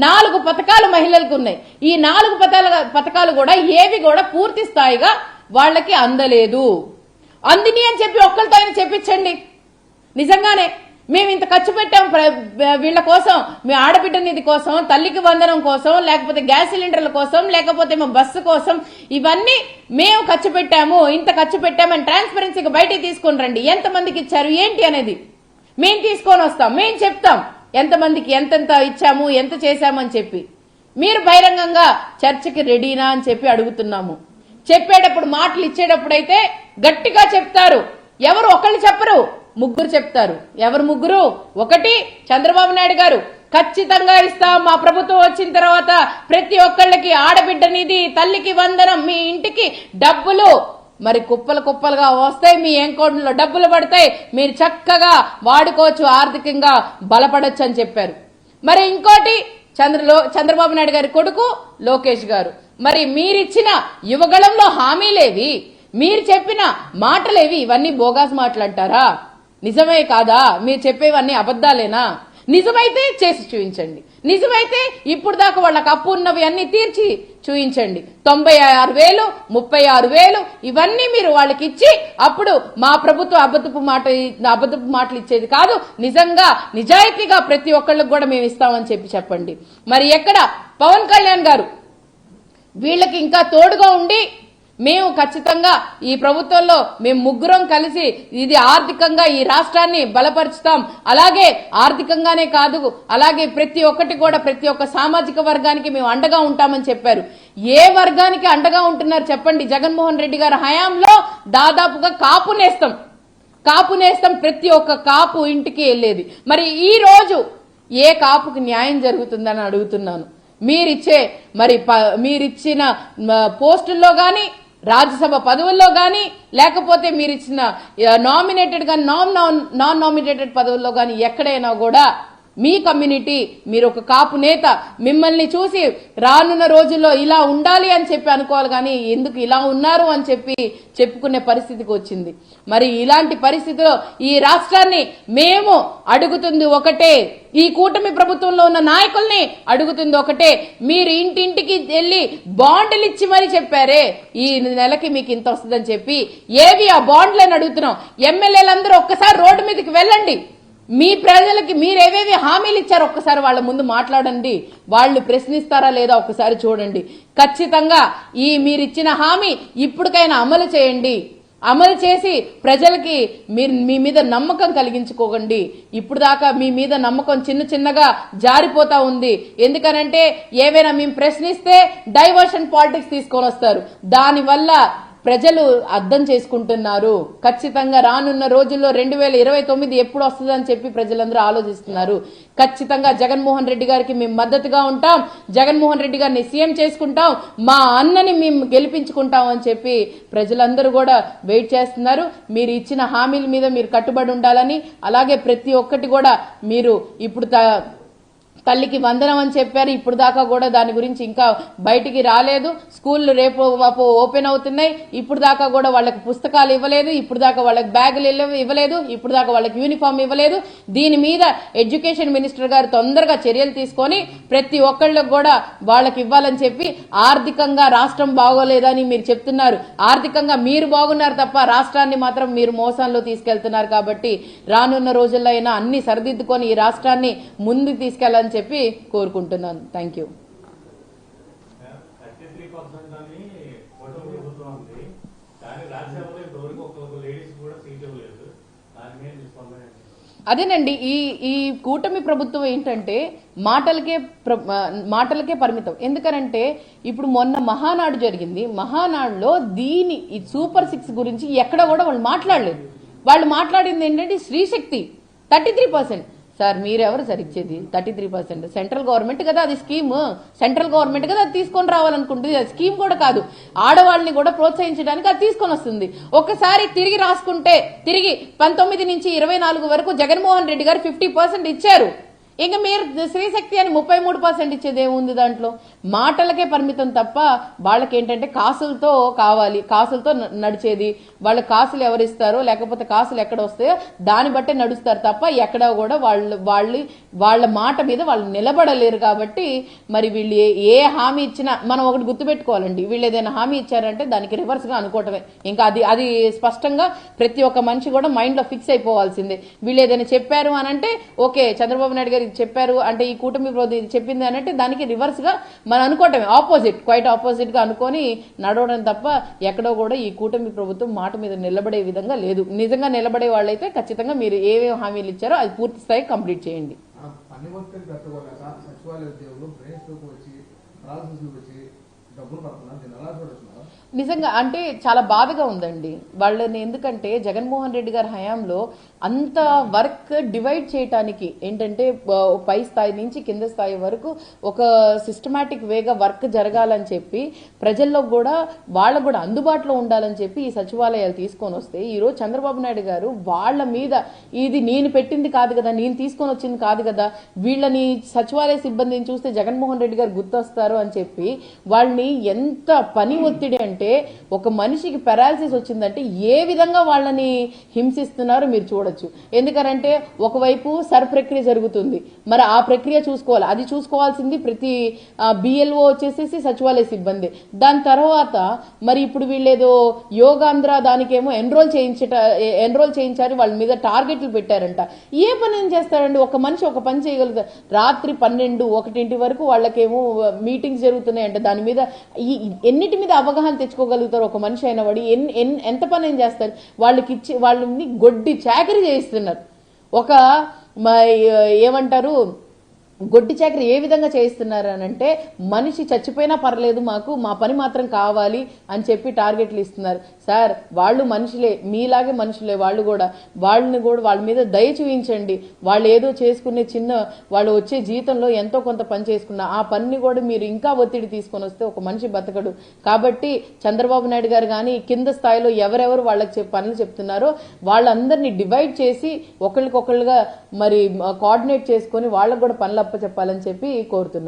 4 పథకాలు మహిళలకు ఉన్నాయి. ఈ 4 పథకాలు కూడా ఏవి కూడా పూర్తి స్థాయిగా వాళ్ళకి అందలేదు. అందిని అని చెప్పి ఒక్కరితో ఆయన చెప్పించండి. నిజంగానే మేము ఇంత ఖర్చు పెట్టాం వీళ్ళ కోసం, మీ ఆడబిడ్డ నిధి కోసం, తల్లికి వందనం కోసం, లేకపోతే గ్యాస్ సిలిండర్ల కోసం, లేకపోతే మా బస్సు కోసం, ఇవన్నీ మేము ఖర్చు పెట్టాము, ఇంత ఖర్చు పెట్టామని ట్రాన్స్పరెన్సీగా బయటికి తీసుకొని రండి. ఎంతమందికి ఇచ్చారు ఏంటి అనేది మేము తీసుకొని వస్తాం, మేము చెప్తాం ఎంతమందికి ఎంతెంత ఇచ్చాము, ఎంత చేశామని చెప్పి. మీరు బహిరంగంగా చర్చకి రెడీనా అని చెప్పి అడుగుతున్నాము. చెప్పేటప్పుడు మాటలు ఇచ్చేటప్పుడైతే గట్టిగా చెప్తారు. ఎవరు ఒకళ్ళు చెప్పరు, ముగ్గురు చెప్తారు. ఎవరు ముగ్గురు? ఒకటి చంద్రబాబు నాయుడు గారు, ఖచ్చితంగా ఇస్తాం, మా ప్రభుత్వం వచ్చిన తర్వాత ప్రతి ఒక్కళ్ళకి ఆడబిడ్డ నిధి, తల్లికి వందనం, మీ ఇంటికి డబ్బులు మరి కుప్పలు కుప్పలుగా వస్తాయి, మీ అకౌంట్లో డబ్బులు పడతాయి, మీరు చక్కగా వాడుకోవచ్చు, ఆర్థికంగా బలపడొచ్చు అని చెప్పారు. మరి ఇంకోటి చంద్రబాబు నాయుడు గారి కొడుకు లోకేష్ గారు, మరి మీరిచ్చిన యువగళంలో హామీలేవి, మీరు చెప్పిన మాటలేవి, ఇవన్నీ బోగాస్ మాటలు అంటారా? నిజమే కాదా? మీరు చెప్పేవన్నీ అబద్దాలేనా? నిజమైతే చేసి చూపించండి. నిజమైతే ఇప్పుడు దాకా వాళ్ళకి అప్పు ఉన్నవి అన్ని తీర్చి చూపించండి. 96,000, 36,000 ఇవన్నీ మీరు వాళ్ళకి ఇచ్చి అప్పుడు మా ప్రభుత్వం అబద్ధపు మాటలు ఇచ్చేది కాదు, నిజంగా నిజాయితీగా ప్రతి ఒక్కళ్ళకి కూడా మేము ఇస్తామని చెప్పండి. మరి ఎక్కడ పవన్ కళ్యాణ్ గారు వీళ్ళకి ఇంకా తోడుగా ఉండి మేము ఖచ్చితంగా ఈ ప్రభుత్వంలో మేము ముగ్గురం కలిసి ఇది ఆర్థికంగా ఈ రాష్ట్రాన్ని బలపరుచుతాం, అలాగే ఆర్థికంగానే కాదు అలాగే ప్రతి ఒక్కటి కూడా ప్రతి ఒక్క సామాజిక వర్గానికి మేము అండగా ఉంటామని చెప్పారు. ఏ వర్గానికి అండగా ఉంటున్నారు చెప్పండి? జగన్మోహన్ రెడ్డి గారి హయాంలో దాదాపుగా కాపు నేస్తం ప్రతి ఒక్క కాపు ఇంటికి వెళ్ళేది. మరి ఈ రోజు ఏ కాపుకి న్యాయం జరుగుతుందని అడుగుతున్నాను. మీరిచ్చిన పోస్టుల్లో గాని, రాజ్యసభ పదవుల్లో గాని, లేకపోతే మీరిచ్చిన నామినేటెడ్ గాని నాన్ నామినేటెడ్ పదవుల్లో గాని ఎక్కడైనా కూడా మీ కమ్యూనిటీ, మీరు ఒక కాపు నేత, మిమ్మల్ని చూసి రానున్న రోజుల్లో ఇలా ఉండాలి అని చెప్పి అనుకోవాలి, కానీ ఎందుకు ఇలా ఉన్నారు అని చెప్పి చెప్పుకునే పరిస్థితికి వచ్చింది. మరి ఇలాంటి పరిస్థితిలో ఈ రాష్ట్రాన్ని మేము అడుగుతుంది ఒకటే, ఈ కూటమి ప్రభుత్వంలో ఉన్న నాయకుల్ని అడుగుతుంది ఒకటే, మీరు ఇంటింటికి వెళ్ళి బాండ్లు ఇచ్చి మరీ చెప్పారే ఈ నెలకి మీకు ఇంత వస్తుందని చెప్పి, ఏవి ఆ బాండ్లని అడుగుతున్నాం. ఎమ్మెల్యేలందరూ ఒక్కసారి రోడ్డు మీదకి వెళ్ళండి, మీ ప్రజలకి మీరేవేవి హామీలు ఇచ్చారో ఒక్కసారి వాళ్ళ ముందు మాట్లాడండి, వాళ్ళు ప్రశ్నిస్తారా లేదా ఒక్కసారి చూడండి. ఖచ్చితంగా ఈ మీరిచ్చిన హామీ ఇప్పటికైనా అమలు చేయండి. అమలు చేసి ప్రజలకి మీ మీద నమ్మకం కలిగించుకోకండి. ఇప్పుడు దాకా మీ మీద నమ్మకం చిన్నగా జారిపోతా ఉంది. ఎందుకనంటే ఏవైనా మేము ప్రశ్నిస్తే డైవర్షన్ పాలిటిక్స్ తీసుకొని వస్తారు, దానివల్ల ప్రజలు అర్థం చేసుకుంటున్నారు. ఖచ్చితంగా రానున్న రోజుల్లో 2029 ఎప్పుడు వస్తుందని చెప్పి ప్రజలందరూ ఆలోచిస్తున్నారు. ఖచ్చితంగా జగన్మోహన్ రెడ్డి గారికి మేము మద్దతుగా ఉంటాం, జగన్మోహన్ రెడ్డి గారిని సీఎం చేసుకుంటాం, మా అన్నని మేము గెలిపించుకుంటాం అని చెప్పి ప్రజలందరూ కూడా వెయిట్ చేస్తున్నారు. మీరు ఇచ్చిన హామీల మీద మీరు కట్టుబడి ఉండాలని, అలాగే ప్రతి ఒక్కటి కూడా మీరు ఇప్పుడు తల్లికి వందనం అని చెప్పారు, ఇప్పుడు దాకా కూడా దాని గురించి ఇంకా బయటికి రాలేదు. స్కూళ్ళు రేపు ఓపెన్ అవుతున్నాయి, ఇప్పుడు దాకా కూడా వాళ్ళకి పుస్తకాలు ఇవ్వలేదు, ఇప్పుడు దాకా వాళ్ళకి బ్యాగులు ఇవ్వలేదు, ఇప్పుడు దాకా వాళ్ళకి యూనిఫామ్ ఇవ్వలేదు. దీని మీద ఎడ్యుకేషన్ మినిస్టర్ గారు తొందరగా చర్యలు తీసుకొని ప్రతి ఒక్కళ్ళకి కూడా వాళ్ళకి ఇవ్వాలని చెప్పి, ఆర్థికంగా రాష్ట్రం బాగోలేదని మీరు చెప్తున్నారు, ఆర్థికంగా మీరు బాగున్నారు తప్ప రాష్ట్రాన్ని మాత్రం మీరు మోసంలో తీసుకెళ్తున్నారు. కాబట్టి రానున్న రోజుల్లో అయినా అన్ని సరిదిద్దుకొని ఈ రాష్ట్రాన్ని ముందుకు తీసుకెళ్లాలని చెప్పి కోరుకుంటున్నాను. Thank you. అదేనండి, ఈ కూటమి ప్రభుత్వం ఏంటంటే మాటలకే పరిమితం. ఎందుకనంటే ఇప్పుడు మొన్న మహానాడు జరిగింది, మహానాడులో ఈ సూపర్ 6 గురించి ఎక్కడ కూడా వాళ్ళు మాట్లాడలేదు. వాళ్ళు మాట్లాడింది ఏంటంటే శ్రీశక్తి 33%. సార్ మీరెవరు సార్ ఇచ్చేది 33%? సెంట్రల్ గవర్నమెంట్ కదా అది స్కీమ్, సెంట్రల్ గవర్నమెంట్ కదా అది తీసుకొని రావాలనుకుంటుంది, అది స్కీమ్ కూడా కాదు, ఆడవాళ్ళని కూడా ప్రోత్సహించడానికి అది తీసుకొని వస్తుంది. ఒకసారి తిరిగి రాసుకుంటే తిరిగి 19 నుంచి 24 వరకు జగన్మోహన్ రెడ్డి గారు 50% ఇచ్చారు. ఇంకా మీరు స్త్రీశక్తి అని 33% ఇచ్చేది ఏముంది దాంట్లో? మాటలకే పరిమితం తప్ప వాళ్ళకి ఏంటంటే కాసులతో కావాలి, కాసులతో నడిచేది. వాళ్ళ కాసులు ఎవరిస్తారో లేకపోతే కాసులు ఎక్కడ వస్తాయో దాన్ని బట్టే నడుస్తారు తప్ప ఎక్కడ కూడా వాళ్ళ మాట మీద వాళ్ళు నిలబడలేరు. కాబట్టి మరి వీళ్ళు ఏ హామీ ఇచ్చినా మనం ఒకటి గుర్తుపెట్టుకోవాలండి, వీళ్ళు ఏదైనా హామీ ఇచ్చారంటే దానికి రివర్స్ గా అనుకోవటమే. ఇంకా అది స్పష్టంగా ప్రతి ఒక్క మనిషి కూడా మైండ్ లో ఫిక్స్ అయిపోవాల్సిందే. వీళ్ళు ఏదైనా చెప్పారు అని అంటే ఓకే, చంద్రబాబు నాయుడు గారు చెప్పారు అంటే ఈ కూటమి ఇది చెప్పింది అని అంటే దానికి రివర్స్ గా మనం అనుకోవటమే, క్వైట్ ఆపోజిట్ గా అనుకొని నడవడం తప్ప ఎక్కడో కూడా ఈ కూటమి ప్రభుత్వం మాట మీద నిలబడే విధంగా లేదు. నిజంగా నిలబడే వాళ్ళైతే ఖచ్చితంగా మీరు ఏమేమి హామీలు ఇచ్చారో అది పూర్తి స్థాయి కంప్లీట్ చేయండి. నిజంగా అంటే చాలా బాధగా ఉందండి వాళ్ళని. ఎందుకంటే జగన్మోహన్ రెడ్డి గారి హయాంలో అంత వర్క్ డివైడ్ చేయటానికి ఏంటంటే పై స్థాయి నుంచి కింద స్థాయి వరకు ఒక సిస్టమాటిక్ వేగా వర్క్ జరగాలని చెప్పి ప్రజల్లో కూడా వాళ్ళకు కూడా అందుబాటులో ఉండాలని చెప్పి ఈ సచివాలయాలు తీసుకొని వస్తే ఈరోజు చంద్రబాబు నాయుడు గారు వాళ్ళ మీద ఇది నేను పెట్టింది కాదు కదా, నేను తీసుకొని వచ్చింది కాదు కదా, వీళ్ళని సచివాలయ సిబ్బందిని చూస్తే జగన్మోహన్ రెడ్డి గారు గుర్తొస్తారు అని చెప్పి వాళ్ళని ఎంత పని ఒత్తిడి అంటే ఒక మనిషికి పెరాలసిస్ వచ్చిందంటే ఏ విధంగా వాళ్ళని హింసిస్తున్నారో మీరు చూడొచ్చు. ఎందుకంటే ఒకవైపు సర్ ప్రక్రియ జరుగుతుంది, మరి ఆ ప్రక్రియ చూసుకోవాలి, అది చూసుకోవాల్సింది ప్రతి బిఎల్ఓ వచ్చేసేసి సచివాలయ సిబ్బంది. దాని తర్వాత మరి ఇప్పుడు వీళ్ళేదో యోగాంధ్ర దానికేమో ఎన్రోల్ చేయించారు, వాళ్ళ మీద టార్గెట్లు పెట్టారంట. ఏ పని ఏం చేస్తారండి? ఒక మనిషి ఒక పని చేయగలుగుతారు. రాత్రి 12, 1 వరకు వాళ్ళకేమో మీటింగ్స్ జరుగుతున్నాయంట. దాని మీద ఎన్నిటి మీద అవగాహన తెచ్చుకోగలుగుతారు ఒక మనిషి అయిన వాడు? ఎంత పని ఏం చేస్తారు? వాళ్ళని గొడ్డి చాకరీ చేయిస్తున్నారు. ఒక ఏమంటారు గొడ్డి చాకరీ ఏ విధంగా చేయిస్తున్నారు అని అంటే మనిషి చచ్చిపోయినా పర్లేదు మాకు మా పని మాత్రం కావాలి అని చెప్పి టార్గెట్లు ఇస్తున్నారు. సార్ వాళ్ళు మనుషులే, మీలాగే మనుషులే వాళ్ళు కూడా. వాళ్ళని కూడా వాళ్ళ మీద దయ చూపించండి. వాళ్ళు ఏదో చేసుకునే వాళ్ళు వచ్చే జీతంలో ఎంతో కొంత పని చేసుకున్న ఆ పనిని కూడా మీరు ఇంకా ఒత్తిడి తీసుకొని వస్తే ఒక మనిషి బతకడు. కాబట్టి చంద్రబాబు నాయుడు గారు కానీ కింద స్థాయిలో ఎవరెవరు వాళ్ళకి పనులు చెప్తున్నారో వాళ్ళందరినీ డివైడ్ చేసి ఒకళ్ళకొకళ్ళుగా మరి కోఆర్డినేట్ చేసుకొని వాళ్ళకు కూడా పనులు చెప్పాలని చెప్పి కోరుతున్నారు.